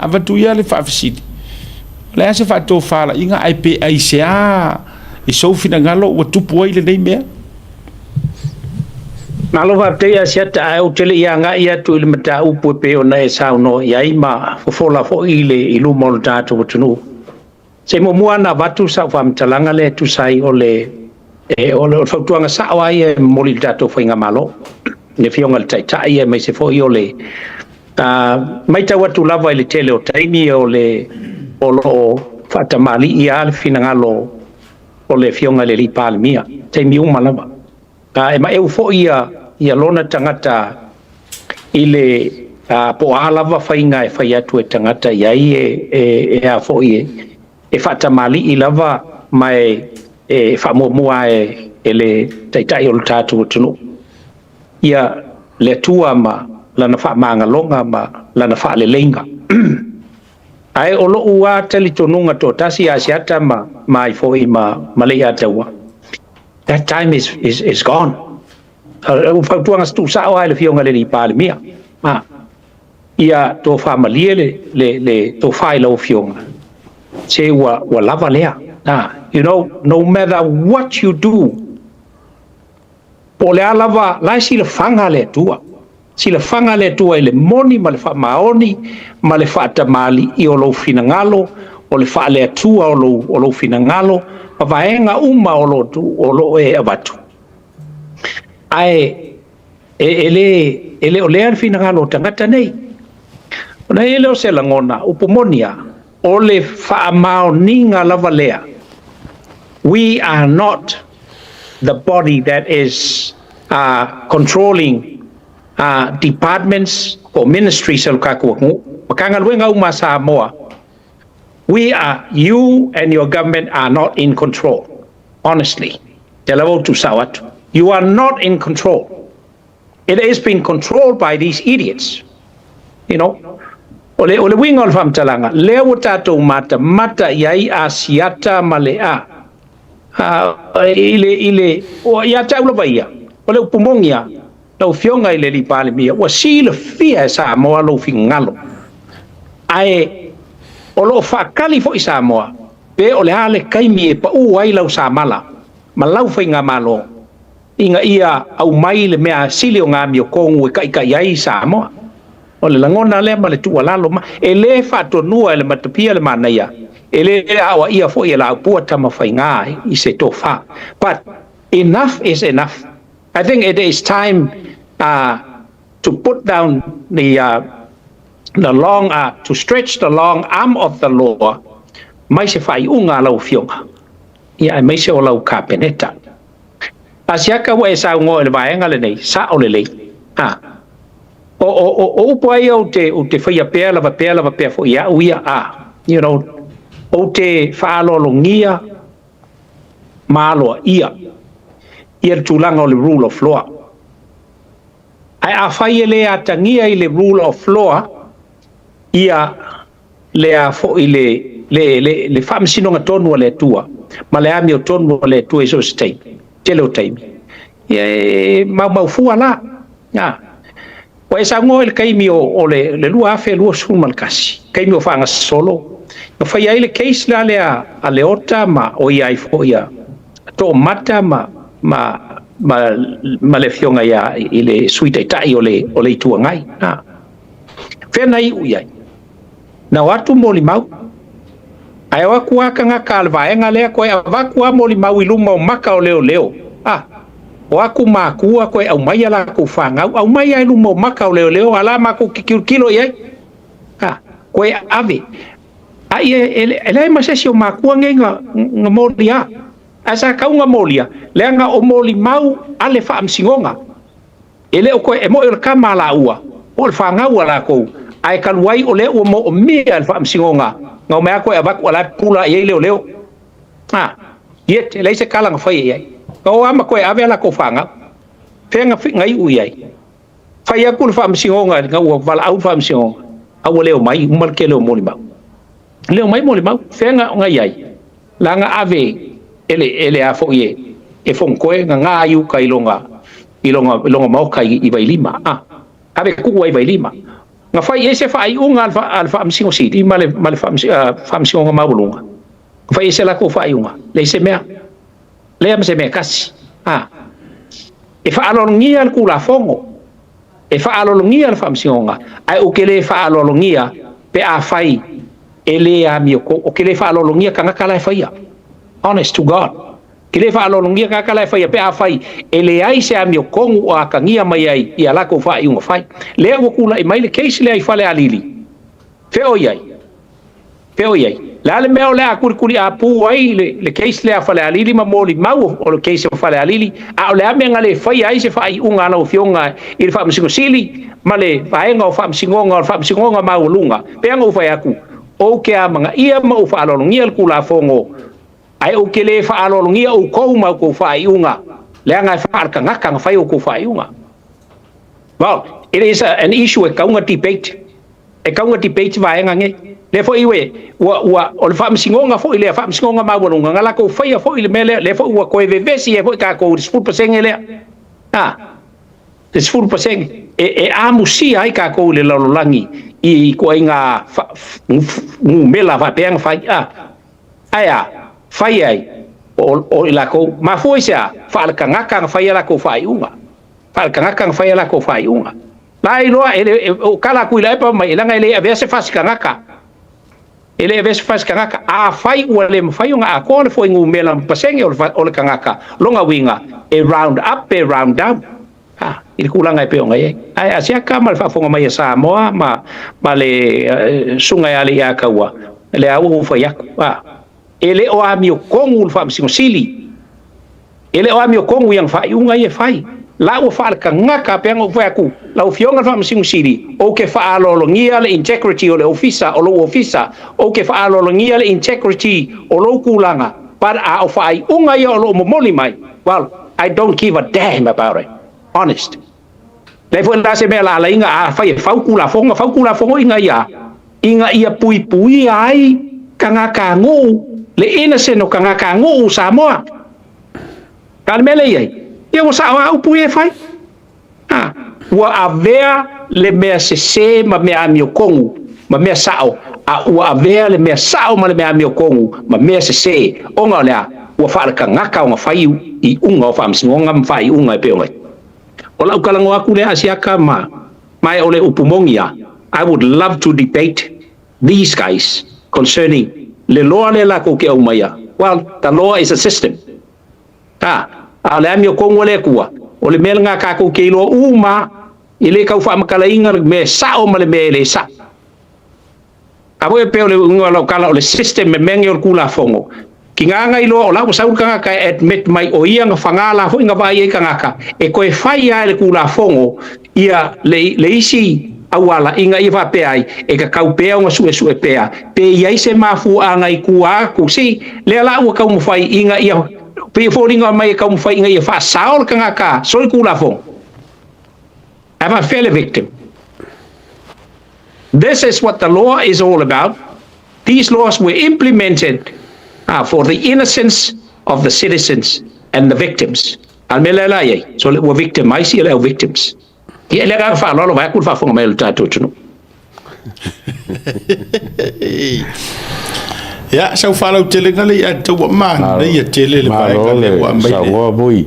avatu ia le faafesili le ase faatofala inga ai pe ai sea I sofinagalo ua tupu ai lenei mea Malo faapetei asiata ae o tele ia agaʻi atu I le mataupu pe ona e sauno iai ma fofola foʻi I luma o le tatou atunuu se muamua ana avatu saʻu faamatalaga le tusai o le fautuaga saʻo ai e moli le tatou faiga malo le fioga le taʻitaʻi e mai se foʻi o le mai tau atu lava I le tele o taimi o loo faatamaliʻi ia le finagalo o le fioga le lipalemia taimi uma lava e maʻeu foʻi ia lona tagata I le po a lava faiga e fai atu e tagata iai e a foʻi e faatamaliʻi lava mai e faamuamua e le taʻitaʻi o le tatou atunuu ia le atua ma lana faamagaloga ma lana faaleleiga ae o loʻu ā talitonuga totasi asiata ma ai foʻi ma leʻi a taua that time is gone fautuaga tusaʻo ai le fioga le lipalemia ia to faamalie le tofā I lau fioga se ua lava lea you know no matter what you do po le a lava lae silafaga le atua silafaga le atua I le moni ma le faamaoni ma le faatamaliʻi o lou finagalo o le faale atua o lou finagalo ma vaega uma o loo e avatu ae ele o lea le finagalo o tagata nei ona ele o se lagona upumonia o le faamaoniga lava lea we are not the body that is controlling departments or ministries o kakuaku makagaluega uma Samoa you and your government are not in control honestly te lava tu sawat you are not in control it has been controlled by these idiots you know ole winga o famtalaga lea ua tatou mata iai asiata ma le ile o ia tau lava ia o le upumogia lau fionga I le lipalemia ua silafia e Samoa lou figagalo ae o loo faakali foʻi Samoa pe o le a le kaimi e paʻū ai lau samala ma lau faiga malo inga ia au mai le mea sili o ngā miokongu e kai ai Samoa o le langona lea ma le tualalo ma e le faatonua e le matapia le manaia e le awa ia foʻi e la aupua tamawhainga I se tofa but enough is enough I think it is time to put down the long to stretch the long arm of the law mai se faiʻuga lau fioga ia mai se o lau kapeneta asiaka ua e saugoa le vaega lenei saʻo lelei o upu ai o te faia pea lava pea foʻi aʻu ia you know o te faalologia maloa ia le tulaga o le rule of law ae afai e lē atagia I le rule of law ia lea foʻi le faamasinoga tonu o le atua ma le AMIOTONU o le atua I so se taimi tele o taimi ia maufua la ua e saugoa I le kaimi o le lua afe lua sulu ma le kasi kaimi o faagasasolo o fai ai le case la lea a le ota ma o ia ai foʻi a toʻamata ma le fioga ia I le sui taʻitaʻi o le ituagai fea na iʻu iai na o atu mo limau ae o aku akagaka le vaega lea koe avaku a mo limau I luma o maka o leoleo o aku makua koe au mai a lakou fagau au mai ai luma o maka o leoleo a la makou kikilokilo I ai koe ave ai e lea masesi o makua ngai ga moli a sa kauga moli a leaga o mo limau a le faamasigoga e le o koe e moʻi o le kama a laʻua o le fagau a lakou ae kalu ai o lea ua moʻomia le faamasigoga gau mea koe avaku a la pula I ai leoleo ia te lei se kalaga fai I ai o ama koe ave a lakou fagau fega gaiʻu I ai fai aku le faamasigoga gau ua valaau faamasigoga aua leo mai uma le ke leo mo limau leo mai mo limau fega gai ai laga ave ele a foʻi e fogokoe gagā iuka I longa maoka I vailima ave kuʻu ai vailima nga fai ese fai unga alfa amsingo sili male fa amsingo nga mabulunga fai ese la ko fai unga le se mea le am se mea kasi e fa alolongia al kula fongo e fa alolongia al fa amsingo nga ai o kele fa alolongia pe a fai ele amio ko o kele fa alolongia kanga kala fai honest to God kile fa alolongia kaka la fai pe a fai ele ai se amio kongu a kangia mai ai ia la ko fai unga fai le o kula i mai le case le ai fale alili fe o iai la le meo le akuri a pu ai le case le a fale alili ma moli mau o le case o fale alili a le ame ngale fai ai se fai unga na fionga i le fa msingo sili ma le vaenga o fa msingonga mau lunga pe anga fai aku o ke a manga ia ma o fa alolongia le kula fongo ai o kele fa alolongia o ko ma ko fa iunga le anga fa ka ngaka fa o ko fa iunga well it is an issue e kaunga debate va nga nge le fo iwe wa o le fa msingonga fo ile fa msingonga ma bonunga ngala ko fa fo ile mele le fo wa ko vevesi e fo ka ko disfut pasenge le disfut pasenge e amusi ai ka ko le lololangi i ko inga mela va peng fa aya fai ai o ila ko ma foi sia fa ka ngaka fai la ko fai unga fa ka ngaka fai la ko fai unga lai lo o kala ku ila pa mai langa ile ave se fa ka ngaka ele ave se fa ka ngaka a fai o le fai unga a ko le foi ngu mela pasenge o le ka ngaka longa winga e round up e round down il kulanga pe onga ai asia ka mal fa fonga mai sa moa ma le sunga ya le ya kawa le au fa ya ele o amio kongu fa msingo sili ele o amio kongu yang fa iunga ye fai la o fa ka ngaka pe ngo fa ku la o fionga fa msingo sili o ke fa alolongia le integrity o le ofisa o lo ofisa o ke fa alolongia le integrity o lo kulanga para a o fa iunga ye o lo momoli mai well I don't give a damn about it honest le fo la se me la inga a fa fa kula fonga inga ia pui ai kanga ngu le ina se no kanga ngu Samoa kalmele ye o sa upu e fai wa avea le mea se ma mea amio kongu ma mea sao wa avea le mea sao ma le mea amio kongu ma mea se onga lea wa fa kanga ka fai i unga o fam singonga fai unga pe onga ola ukalango aku le asiaka mai ole upumongia I would love to debate these guys concerning le loa le la ko ke o maya well the law is a system le amio kongo le kua o le melnga ka ko ke lo uma ile ka fa makala inga me sa o male me le sa abo e pe o le unga lo kala o le system me mengi o kula fongo kinganga ilo o la ko saur kanga ka admit mai o ia nga fangala fo inga vai e kanga ka e ko e fai ai le kula fongo ia le isi awala inga iwa pe ai e ka kau pe nga su pe pe ia se mafu anga i kua ku si le la u ka mu fai inga ia pe foringa mai ka mu fai inga ia fa saul kanga ka so kula fongo I'm a fellow victim. This is what the law is all about. These laws were implemented for the innocence of the citizens and the victims. So we're victimized, we're victims. Yeah, let us follow. I could follow my tattoo. Yeah, so follow telling a man. They tell you about